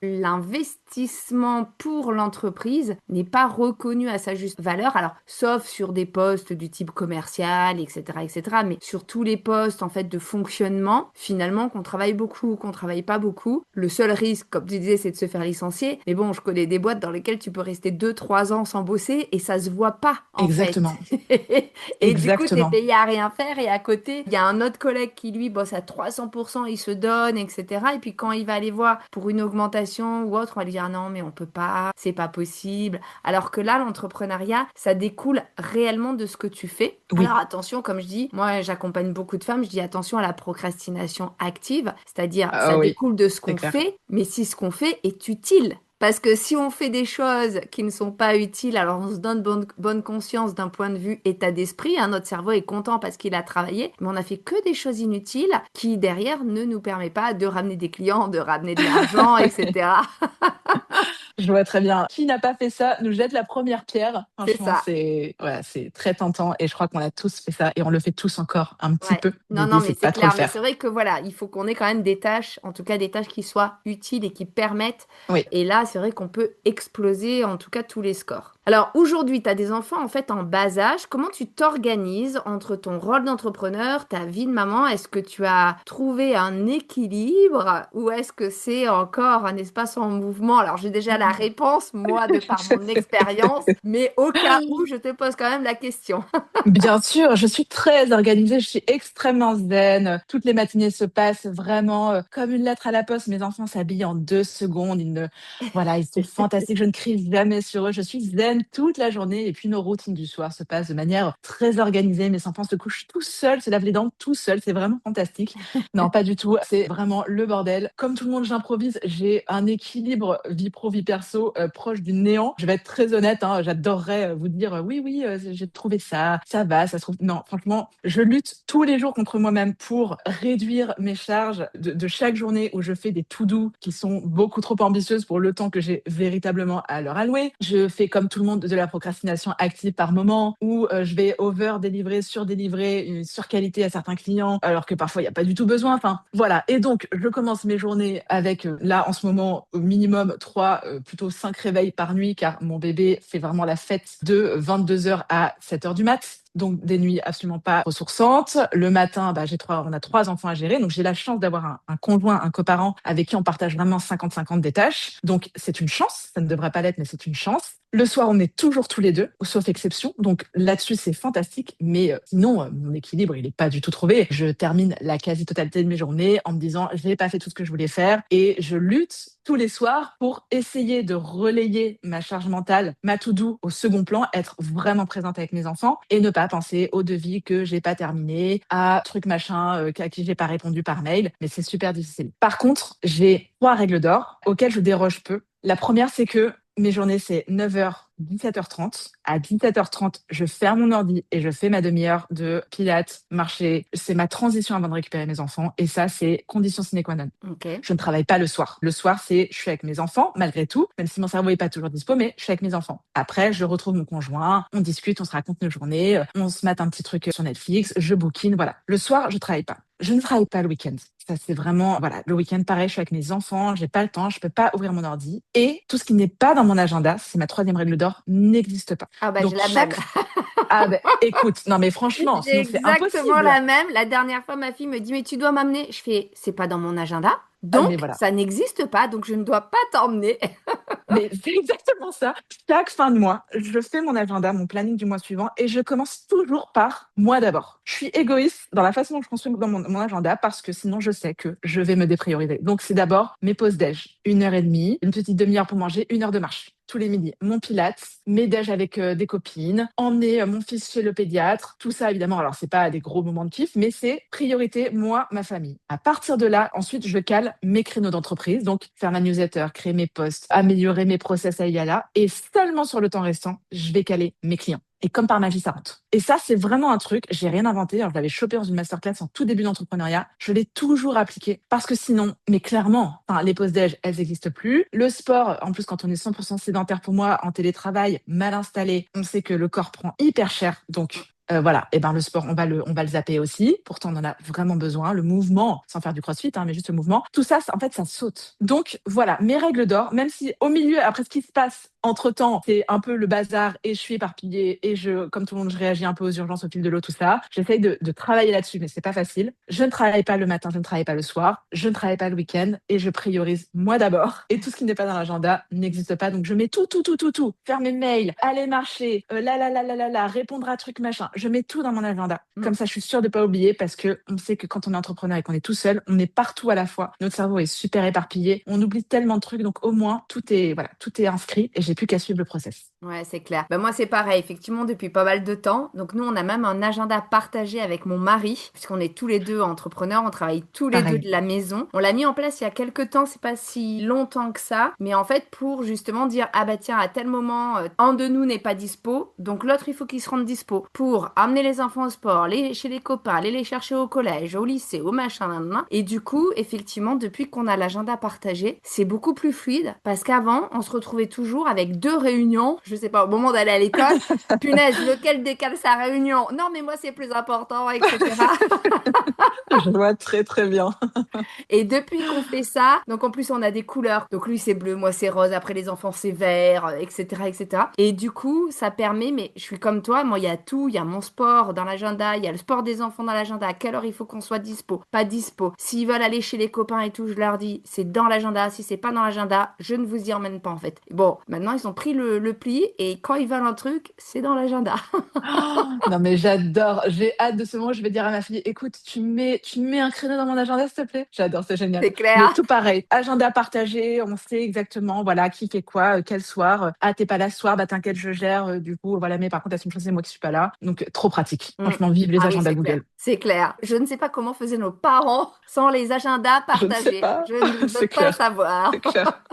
l'investissement pour l'entreprise n'est pas reconnu à sa juste valeur. Alors, sauf sur des postes du type commercial, etc., mais sur tous les postes en fait de fonctionnement, finalement, qu'on travaille beaucoup, qu'on travaille pas beaucoup, le seul risque, comme tu disais, c'est de se faire licencier. Mais bon, je connais des boîtes dans lesquelles tu peux rester 2, 3 ans sans bosser et ça se voit pas en fait. Exactement. Et du coup, t'es Exactement. payé à rien faire et à côté, il y a un autre collègue qui lui bosse à 300%, il se donne, etc. Et puis quand il va aller voir pour une augmentation ou autre, on va lui dire non, mais on peut pas, c'est pas possible. Alors que là, l'entrepreneuriat, ça découle réellement de ce que tu fais. Oui. Alors attention, comme je dis, moi j'accompagne beaucoup de femmes, je dis attention à la procrastination active, c'est-à-dire ça Ah oui, découle de ce c'est qu'on clair. fait, mais si ce qu'on fait est utile. Parce que si on fait des choses qui ne sont pas utiles, alors on se donne bonne conscience d'un point de vue état d'esprit, hein, notre cerveau est content parce qu'il a travaillé, mais on a fait que des choses inutiles qui derrière ne nous permet pas de ramener des clients, de ramener de l'argent, etc. Je vois très bien. Qui n'a pas fait ça nous jette la première pierre. C'est Franchement, ça. c'est très tentant et je crois qu'on a tous fait ça et on le fait tous encore un petit Ouais. peu. Non, non, L'idée, mais c'est de c'est pas trop le clair. Mais faire. c'est vrai que voilà, il faut qu'on ait quand même des tâches, en tout cas des tâches qui soient utiles et qui permettent. Oui. Et là, c'est vrai qu'on peut exploser, en tout cas, tous les scores. Alors aujourd'hui, tu as des enfants en fait en bas âge. Comment tu t'organises entre ton rôle d'entrepreneur, ta vie de maman? Est-ce que tu as trouvé un équilibre ou est-ce que c'est encore un espace en mouvement? Alors j'ai déjà la réponse, moi, de par mon expérience, mais au cas où, je te pose quand même la question. Bien sûr, je suis très organisée, je suis extrêmement zen. Toutes les matinées se passent vraiment comme une lettre à la poste. Mes enfants s'habillent en 2 secondes. Voilà, ils sont fantastiques. Je ne crie jamais sur eux. Je suis zen toute la journée. Et puis nos routines du soir se passent de manière très organisée. Mes enfants se couchent tout seuls, se lavent les dents tout seuls. C'est vraiment fantastique. Non, pas du tout. C'est vraiment le bordel. Comme tout le monde, j'improvise. J'ai un équilibre vie pro, vie perso proche du néant. Je vais être très honnête, hein, j'adorerais vous dire oui, oui, j'ai trouvé ça va, ça se trouve. Non, franchement, je lutte tous les jours contre moi-même pour réduire mes charges de chaque journée où je fais des to-do qui sont beaucoup trop ambitieuses pour le temps que j'ai véritablement à leur allouer. Je fais comme tout le monde de la procrastination active par moment où je vais over-délivrer, sur-délivrer, une surqualité à certains clients alors que parfois il n'y a pas du tout besoin. Enfin, voilà. Et donc, je commence mes journées avec, là, en ce moment, au minimum 3, plutôt 5 réveils par nuit car mon bébé fait vraiment la fête de 22h à 7h du mat. Donc des nuits absolument pas ressourçantes. Le matin, on a 3 enfants à gérer, donc j'ai la chance d'avoir un conjoint, un coparent avec qui on partage vraiment 50-50 des tâches. Donc c'est une chance, ça ne devrait pas l'être, mais c'est une chance. Le soir, on est toujours tous les deux, sauf exception. Donc là-dessus, c'est fantastique. Mais sinon, mon équilibre, il n'est pas du tout trouvé. Je termine la quasi-totalité de mes journées en me disant, je n'ai pas fait tout ce que je voulais faire. Et je lutte tous les soirs pour essayer de relayer ma charge mentale, ma to-do au second plan, être vraiment présente avec mes enfants et ne pas penser au devis que j'ai pas terminé, à truc machin à qui j'ai pas répondu par mail. Mais c'est super difficile. Par contre, j'ai 3 règles d'or auxquelles je déroge peu. La première, c'est que mes journées, c'est 9h, 17h30. À 17h30, je ferme mon ordi et je fais ma demi-heure de pilates, marcher. C'est ma transition avant de récupérer mes enfants. Et ça, c'est condition sine qua non. Ok. Je ne travaille pas le soir. Le soir, je suis avec mes enfants, malgré tout, même si mon cerveau n'est pas toujours dispo, mais je suis avec mes enfants. Après, je retrouve mon conjoint, on discute, on se raconte nos journées, on se mate un petit truc sur Netflix, je bookine, voilà. Le soir, je travaille pas. Je ne travaille pas le week-end. Ça, c'est vraiment, voilà, le week-end, pareil, je suis avec mes enfants, j'ai pas le temps, je peux pas ouvrir mon ordi. Et tout ce qui n'est pas dans mon agenda, c'est ma 3e règle d'or, n'existe pas. Ah bah j'ai Donc, la même. Ah ben, écoute, non mais franchement, J'ai sinon c'est exactement impossible. la même. La dernière fois, ma fille me dit, mais tu dois m'amener. Je fais, c'est pas dans mon agenda. Ah, mais Donc, voilà. ça n'existe pas. Donc, je ne dois pas t'emmener. Mais c'est exactement ça. Chaque fin de mois, je fais mon agenda, mon planning du mois suivant et je commence toujours par moi d'abord. Je suis égoïste dans la façon dont je construis dans mon agenda parce que sinon je sais que je vais me déprioriser. Donc c'est d'abord mes pauses déj, 1h30, une petite demi-heure pour manger, 1 heure de marche. Tous les midis, mon pilates, mes déj avec des copines, emmener mon fils chez le pédiatre, tout ça évidemment. Alors c'est pas des gros moments de kiff, mais c'est priorité moi, ma famille. À partir de là, ensuite je cale mes créneaux d'entreprise, donc faire ma newsletter, créer mes posts, améliorer mes process à Yala, et seulement sur le temps restant, je vais caler mes clients. Et comme par magie, ça rentre. Et ça, c'est vraiment un truc, j'ai rien inventé. Alors, je l'avais chopé dans une masterclass en tout début d'entrepreneuriat. Je l'ai toujours appliqué parce que sinon, mais clairement, les pauses déj, elles n'existent plus. Le sport, en plus, quand on est 100% sédentaire pour moi, en télétravail, mal installé, on sait que le corps prend hyper cher. Donc, voilà, et ben le sport, on va le zapper aussi. Pourtant, on en a vraiment besoin. Le mouvement, sans faire du crossfit, mais juste le mouvement. Tout ça, en fait, ça saute. Donc, voilà, mes règles d'or, même si au milieu, après ce qui se passe, entre-temps, c'est un peu le bazar et je suis éparpillée et comme tout le monde, je réagis un peu aux urgences au fil de l'eau, tout ça. J'essaye de travailler là-dessus, mais c'est pas facile. Je ne travaille pas le matin, je ne travaille pas le soir, je ne travaille pas le week-end et je priorise moi d'abord. Et tout ce qui n'est pas dans l'agenda n'existe pas. Donc, je mets tout. Faire mes mails, aller marcher, répondre à truc machin. Je mets tout dans mon agenda. Comme ça, je suis sûre de pas oublier parce que on sait que quand on est entrepreneur et qu'on est tout seul, on est partout à la fois. Notre cerveau est super éparpillé. On oublie tellement de trucs. Donc, au moins, tout est inscrit et j'ai plus qu'à suivre le process. Ouais, c'est clair. Ben moi, c'est pareil, effectivement, depuis pas mal de temps. Donc, nous, on a même un agenda partagé avec mon mari, puisqu'on est tous les deux entrepreneurs, on travaille tous les deux Pareil. de la maison. On l'a mis en place il y a quelques temps, c'est pas si longtemps que ça, mais en fait, pour justement dire, ah bah tiens, à tel moment, un de nous n'est pas dispo, donc l'autre, il faut qu'il se rende dispo pour amener les enfants au sport, aller chez les copains, aller les chercher au collège, au lycée, au machin, nan. Et du coup, effectivement, depuis qu'on a l'agenda partagé, c'est beaucoup plus fluide, parce qu'avant, on se retrouvait toujours avec avec 2 réunions, je sais pas, au moment d'aller à l'école, punaise, lequel décale sa réunion? Non, mais moi, c'est plus important, etc. Je vois très très bien. Et depuis qu'on fait ça, donc en plus on a des couleurs. Donc lui c'est bleu, moi c'est rose, après les enfants c'est vert, etc., etc. Et du coup ça permet, mais je suis comme toi, moi il y a tout, il y a mon sport dans l'agenda, il y a le sport des enfants dans l'agenda, à quelle heure il faut qu'on soit dispo, pas dispo. S'ils veulent aller chez les copains et tout, je leur dis c'est dans l'agenda, si c'est pas dans l'agenda, je ne vous y emmène pas en fait. Bon, maintenant ils ont pris le pli et quand ils veulent un truc, c'est dans l'agenda. Oh, non mais j'adore, j'ai hâte de ce moment où je vais dire à ma fille, écoute, tu me mets un créneau dans mon agenda s'il te plaît? J'adore, c'est génial. C'est Mais clair. tout pareil, agenda partagé, on sait exactement, voilà, qui fait quoi, quel soir. Ah, t'es pas là ce soir, bah t'inquiète, je gère, du coup, voilà, mais par contre, la semaine prochaine, c'est moi qui suis pas là. Donc, trop pratique. Mm. Franchement, vive les Ah oui, agendas c'est clair. Google. C'est clair. Je ne sais pas comment faisaient nos parents sans les agendas Je ne sais partagés. pas, Je ne veux c'est pas le clair, savoir. c'est clair.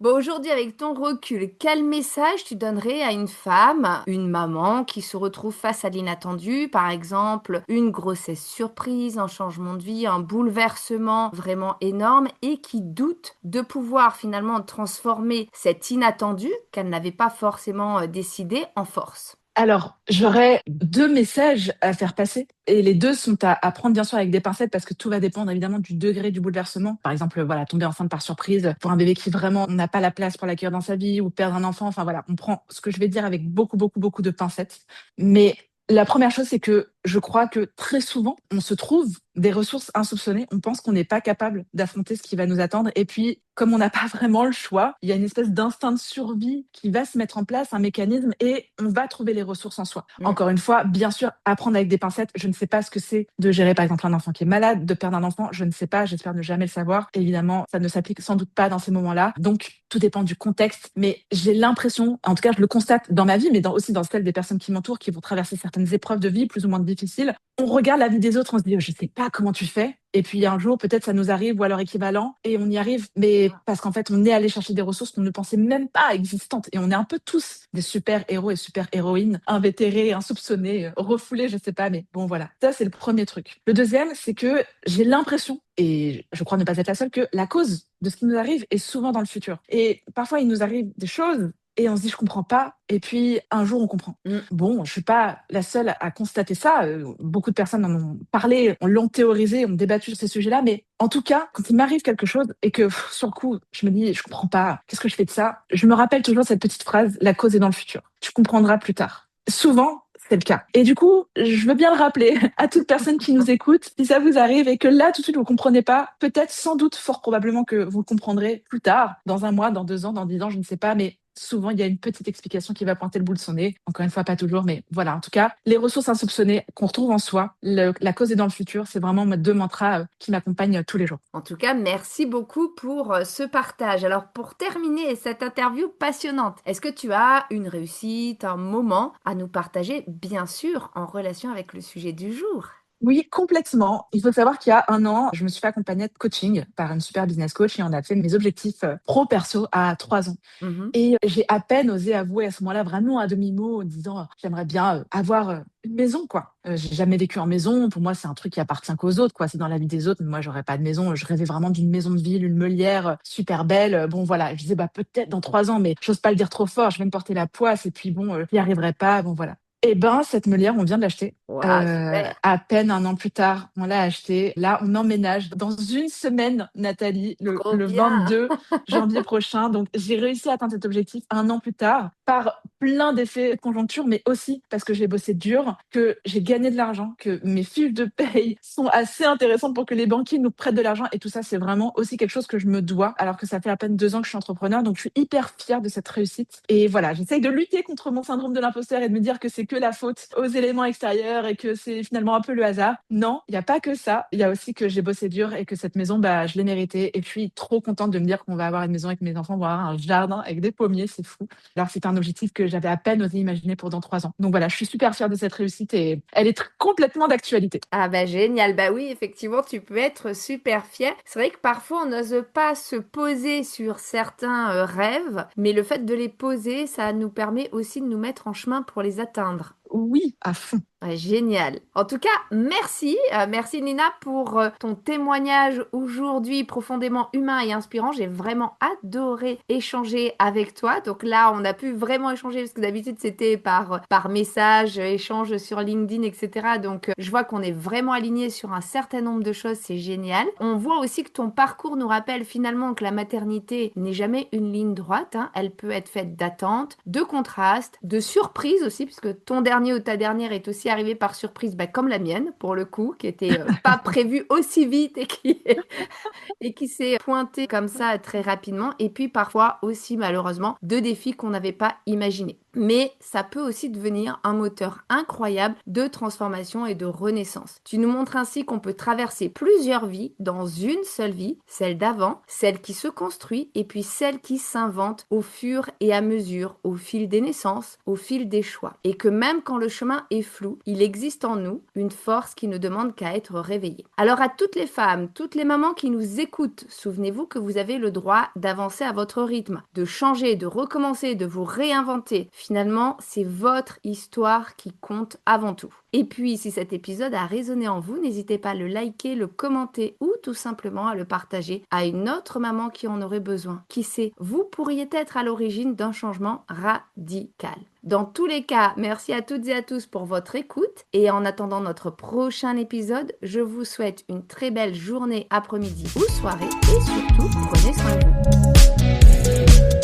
Bon, aujourd'hui, avec ton recul, quel message tu donnerais à une femme, une maman qui se retrouve face à l'inattendu, par exemple, une grossesse surprise, un changement de vie, un bouleversement vraiment énorme et qui doute de pouvoir finalement transformer cet inattendu qu'elle n'avait pas forcément décidé en force? Alors, j'aurais deux messages à faire passer. Et les deux sont à prendre bien sûr avec des pincettes parce que tout va dépendre évidemment du degré du bouleversement. Par exemple, voilà, tomber enceinte par surprise pour un bébé qui vraiment n'a pas la place pour l'accueillir dans sa vie ou perdre un enfant. Enfin voilà, on prend ce que je vais dire avec beaucoup, beaucoup, beaucoup de pincettes. Mais la première chose, c'est que je crois que très souvent, on se trouve des ressources insoupçonnées. On pense qu'on n'est pas capable d'affronter ce qui va nous attendre. Et puis, comme on n'a pas vraiment le choix, il y a une espèce d'instinct de survie qui va se mettre en place, un mécanisme, et on va trouver les ressources en soi. Mm. Encore une fois, bien sûr, apprendre avec des pincettes. Je ne sais pas ce que c'est de gérer, par exemple, un enfant qui est malade, de perdre un enfant. Je ne sais pas, j'espère ne jamais le savoir. Évidemment, ça ne s'applique sans doute pas dans ces moments-là. Donc, tout dépend du contexte. Mais j'ai l'impression, en tout cas, je le constate dans ma vie, mais aussi dans celle des personnes qui m'entourent, qui vont traverser certaines épreuves de vie plus ou moins difficiles. On regarde la vie des autres, on se dit, je sais pas comment tu fais. Et puis un jour, peut-être ça nous arrive ou à leur équivalent et on y arrive. Mais parce qu'en fait, on est allé chercher des ressources qu'on ne pensait même pas existantes. Et on est un peu tous des super héros et super héroïnes, invétérés, insoupçonnés, refoulés, je sais pas. Mais bon, voilà. Ça, c'est le premier truc. Le deuxième, c'est que j'ai l'impression, et je crois ne pas être la seule, que la cause de ce qui nous arrive est souvent dans le futur. Et parfois, il nous arrive des choses et on se dit, je comprends pas. Et puis, un jour, on comprend. Mm. Bon, je suis pas la seule à constater ça. Beaucoup de personnes en ont parlé, l'ont théorisé, ont débattu sur ces sujets-là. Mais en tout cas, quand il m'arrive quelque chose et que sur le coup, je me dis, je comprends pas, qu'est-ce que je fais de ça? Je me rappelle toujours cette petite phrase, la cause est dans le futur. Tu comprendras plus tard. Souvent, c'est le cas. Et du coup, je veux bien le rappeler à toute personne qui nous écoute, si ça vous arrive et que là, tout de suite, vous comprenez pas, peut-être, sans doute, fort probablement que vous le comprendrez plus tard, dans un mois, dans 2 ans, dans 10 ans, je ne sais pas, mais souvent, il y a une petite explication qui va pointer le bout de son nez. Encore une fois, pas toujours, mais voilà. En tout cas, les ressources insoupçonnées qu'on retrouve en soi, la cause est dans le futur, c'est vraiment mes deux mantras qui m'accompagnent tous les jours. En tout cas, merci beaucoup pour ce partage. Alors, pour terminer cette interview passionnante, est-ce que tu as une réussite, un moment à nous partager, bien sûr, en relation avec le sujet du jour? Oui, complètement. Il faut savoir qu'il y a 1 an, je me suis fait accompagner de coaching par une super business coach et on a fait mes objectifs pro-perso à 3 ans. Mhm. Et j'ai à peine osé avouer à ce moment-là, vraiment à demi-mot, en disant j'aimerais bien avoir une maison, quoi. J'ai jamais vécu en maison. Pour moi, c'est un truc qui appartient qu'aux autres, quoi. C'est dans la vie des autres. Mais moi, j'aurais pas de maison. Je rêvais vraiment d'une maison de ville, une meulière super belle. Bon, voilà. Je disais bah peut-être dans 3 ans, mais j'ose pas le dire trop fort. Je vais me porter la poisse et puis bon, j'y arriverai pas. Bon, voilà. Eh ben, cette meulière, on vient de l'acheter. Waouh, super. À peine 1 an plus tard, on l'a acheté. Là, on emménage dans une semaine, Nathalie, Trop le bien. 22 janvier prochain. Donc, j'ai réussi à atteindre cet objectif 1 an plus tard par plein d'effets de conjoncture, mais aussi parce que j'ai bossé dur, que j'ai gagné de l'argent, que mes fiches de paye sont assez intéressantes pour que les banquiers nous prêtent de l'argent. Et tout ça, c'est vraiment aussi quelque chose que je me dois, alors que ça fait à peine 2 ans que je suis entrepreneur. Donc, je suis hyper fière de cette réussite. Et voilà, j'essaye de lutter contre mon syndrome de l'imposteur et de me dire que c'est que la faute aux éléments extérieurs et que c'est finalement un peu le hasard. Non, il n'y a pas que ça. Il y a aussi que j'ai bossé dur et que cette maison, bah, je l'ai méritée. Et puis, trop contente de me dire qu'on va avoir une maison avec mes enfants, vont avoir un jardin avec des pommiers, c'est fou. Alors, c'est un objectif que j'avais à peine osé imaginer pour dans 3 ans. Donc voilà, je suis super fière de cette réussite et elle est complètement d'actualité. Ah bah génial, bah oui, effectivement, tu peux être super fier. C'est vrai que parfois on n'ose pas se poser sur certains rêves, mais le fait de les poser, ça nous permet aussi de nous mettre en chemin pour les atteindre. Oui, à fond. Ouais, génial. En tout cas, merci. Merci Nina pour ton témoignage aujourd'hui profondément humain et inspirant. J'ai vraiment adoré échanger avec toi. Donc là, on a pu vraiment échanger parce que d'habitude, c'était par message, échange sur LinkedIn, etc. Donc, je vois qu'on est vraiment alignés sur un certain nombre de choses. C'est génial. On voit aussi que ton parcours nous rappelle finalement que la maternité n'est jamais une ligne droite. Hein. Elle peut être faite d'attentes, de contrastes, de surprises aussi, puisque ton dernier ou ta dernière est aussi arrivé par surprise, comme la mienne, pour le coup, qui était pas prévue aussi vite et qui s'est pointée comme ça très rapidement. Et puis parfois aussi, malheureusement, de défis qu'on n'avait pas imaginés. Mais ça peut aussi devenir un moteur incroyable de transformation et de renaissance. Tu nous montres ainsi qu'on peut traverser plusieurs vies dans une seule vie, celle d'avant, celle qui se construit et puis celle qui s'invente au fur et à mesure, au fil des naissances, au fil des choix. Et que même quand le chemin est flou, il existe en nous une force qui ne demande qu'à être réveillée. Alors à toutes les femmes, toutes les mamans qui nous écoutent, souvenez-vous que vous avez le droit d'avancer à votre rythme, de changer, de recommencer, de vous réinventer. Finalement, c'est votre histoire qui compte avant tout. Et puis, si cet épisode a résonné en vous, n'hésitez pas à le liker, le commenter ou tout simplement à le partager à une autre maman qui en aurait besoin. Qui sait, vous pourriez être à l'origine d'un changement radical. Dans tous les cas, merci à toutes et à tous pour votre écoute et en attendant notre prochain épisode, je vous souhaite une très belle journée, après-midi ou soirée et surtout, prenez soin de vous.